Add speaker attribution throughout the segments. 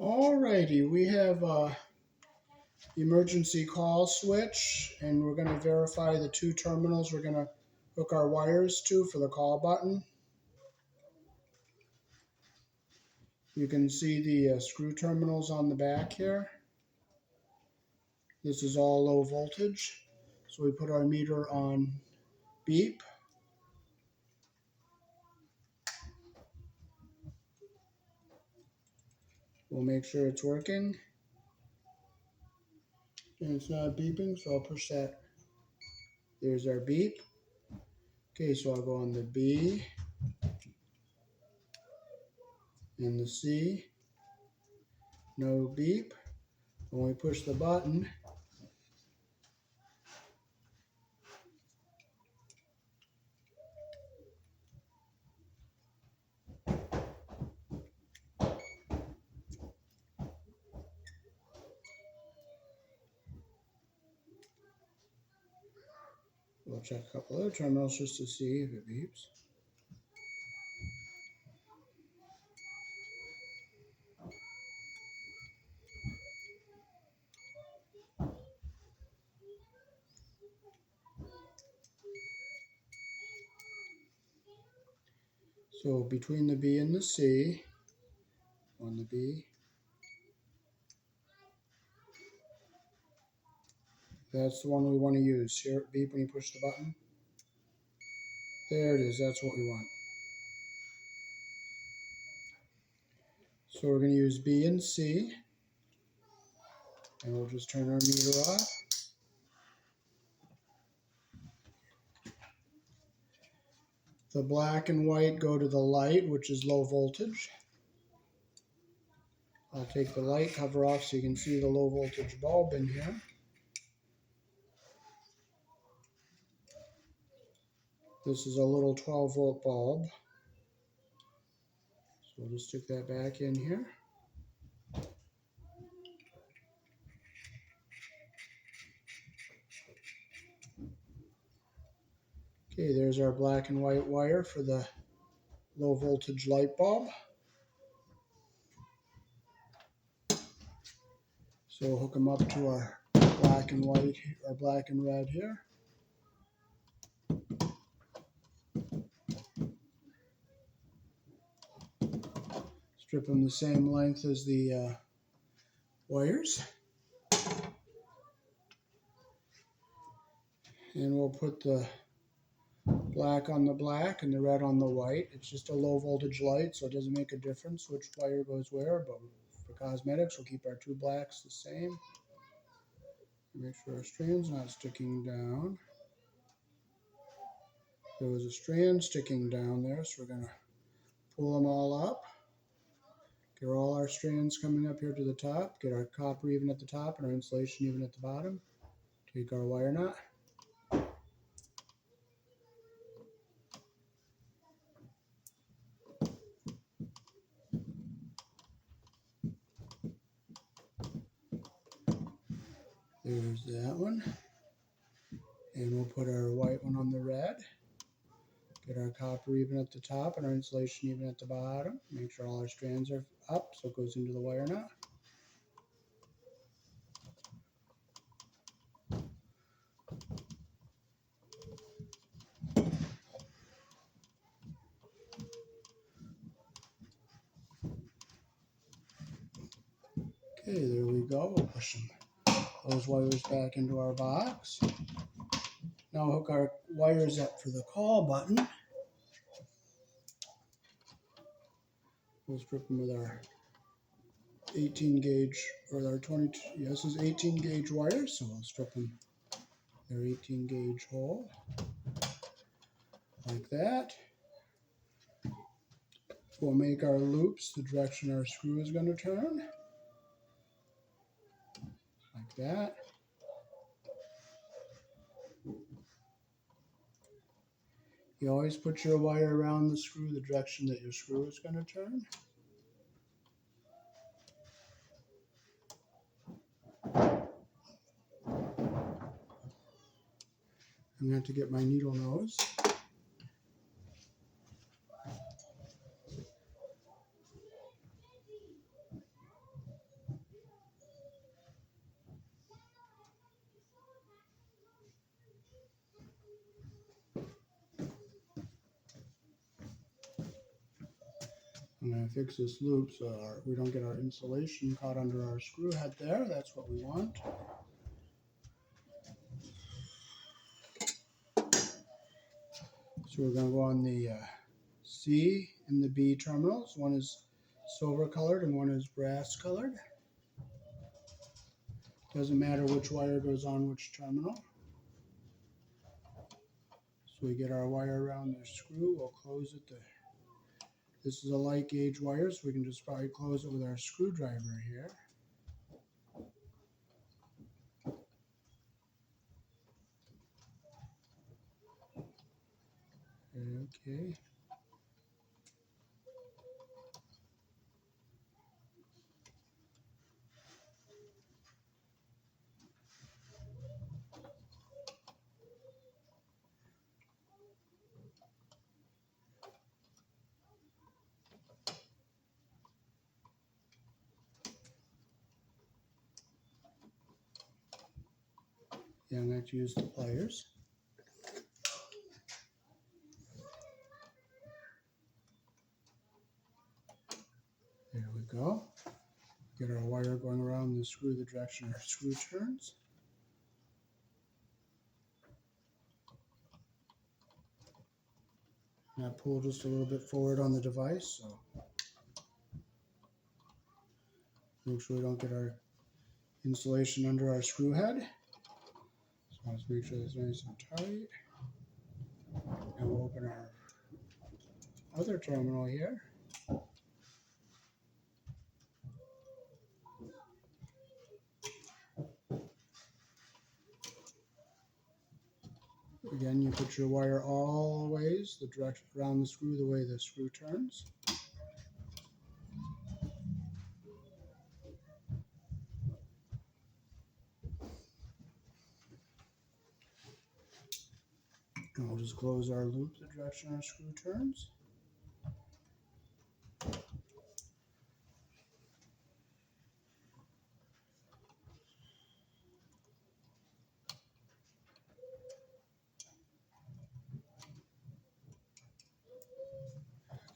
Speaker 1: Alrighty, we have emergency call switch, and we're going to verify the two terminals we're going to hook our wires to for the call button. You can see the screw terminals on the back here. This is all low voltage, so we put our meter on beep. We'll make sure it's working, and it's not beeping, so I'll push that. There's our beep. Okay, so I'll go on the B and the C. No beep. When we push the button, we'll check a couple other terminals just to see if it beeps. So between the B and the C, on the B, that's the one we want to use. Hear it beep when you push the button? There it is, that's what we want. So we're going to use B and C, and we'll just turn our meter off. The black and white go to the light, which is low voltage. I'll take the light cover off so you can see the low voltage bulb in here. This is a little 12-volt bulb. So we'll just stick that back in here. Okay, there's our black and white wire for the low voltage light bulb. So we'll hook them up to our black and white, or black and red here. Strip them the same length as the wires. And we'll put the black on the black and the red on the white. It's just a low voltage light, so it doesn't make a difference which wire goes where, but for cosmetics, we'll keep our two blacks the same. Make sure our strand's not sticking down. There was a strand sticking down there, so we're going to pull them all up. Get all our strands coming up here to the top. Get our copper even at the top and our insulation even at the bottom. Take our wire knot. There's that one. And we'll put our white one on the red. Get our copper even at the top and our insulation even at the bottom. Make sure all our strands are up so it goes into the wire knot. Okay, there we go. We'll push those wires back into our box. Now hook our wires up for the call button. We'll strip them with our 18 gauge, or our 22, yes, this is 18 gauge wires, so we'll strip them their 18 gauge hole, like that. We'll make our loops the direction our screw is going to turn, like that. You always put your wire around the screw the direction that your screw is going to turn. I'm going to have to get my needle nose. I'm going to fix this loop so we don't get our insulation caught under our screw head there. That's what we want. So we're going to go on the C and the B terminals. One is silver colored and one is brass colored. Doesn't matter which wire goes on which terminal. So we get our wire around the screw. We'll close it there. This is a light gauge wire, so we can just probably close it with our screwdriver here. Okay. Yeah, I'm going to use the pliers. There we go. Get our wire going around the screw the direction our screw turns. And I pull just a little bit forward on the device, so make sure we don't get our insulation under our screw head. So let's make sure it's nice and tight. And we'll open our other terminal here. Again, you put your wire always the direction around the screw the way the screw turns. And we'll just close our loop the direction our screw turns.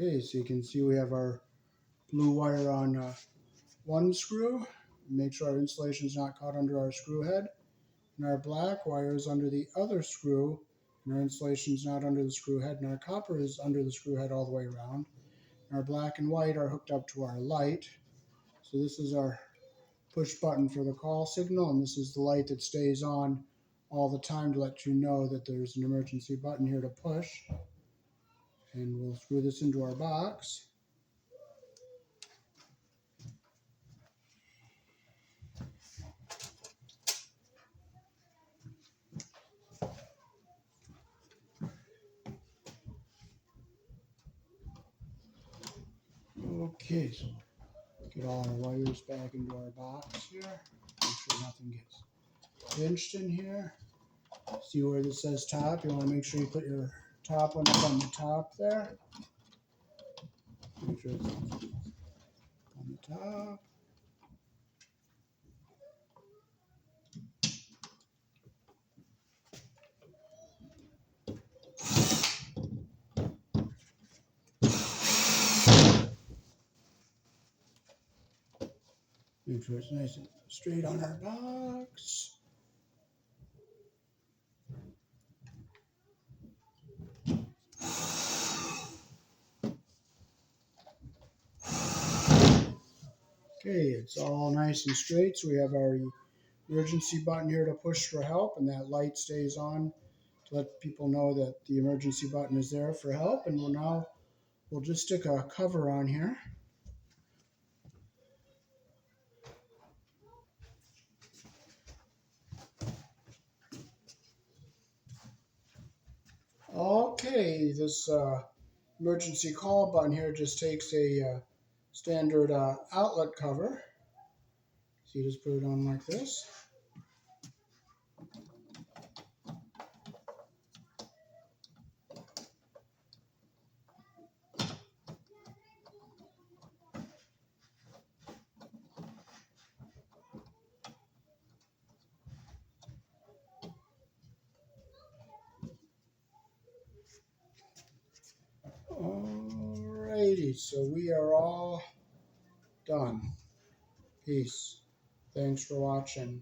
Speaker 1: Okay, so you can see we have our blue wire on one screw. Make sure our insulation is not caught under our screw head. And our black wire is under the other screw, and our insulation is not under the screw head, and our copper is under the screw head all the way around. And our black and white are hooked up to our light. So this is our push button for the call signal, and this is the light that stays on all the time to let you know that there's an emergency button here to push. And we'll screw this into our box. Okay, so get all our wires back into our box here. Make sure nothing gets pinched in here. See where this says top? You want to make sure you put your top one up on the top there. Make sure it's on the top. Make sure it's nice and straight on our box. Okay, it's all nice and straight. So we have our emergency button here to push for help, and that light stays on to let people know that the emergency button is there for help. And we'll just stick a cover on here. Okay, this emergency call button here just takes a standard outlet cover. So you just put it on like this. Alrighty. Alrighty, so we are all done. Peace. Thanks for watching.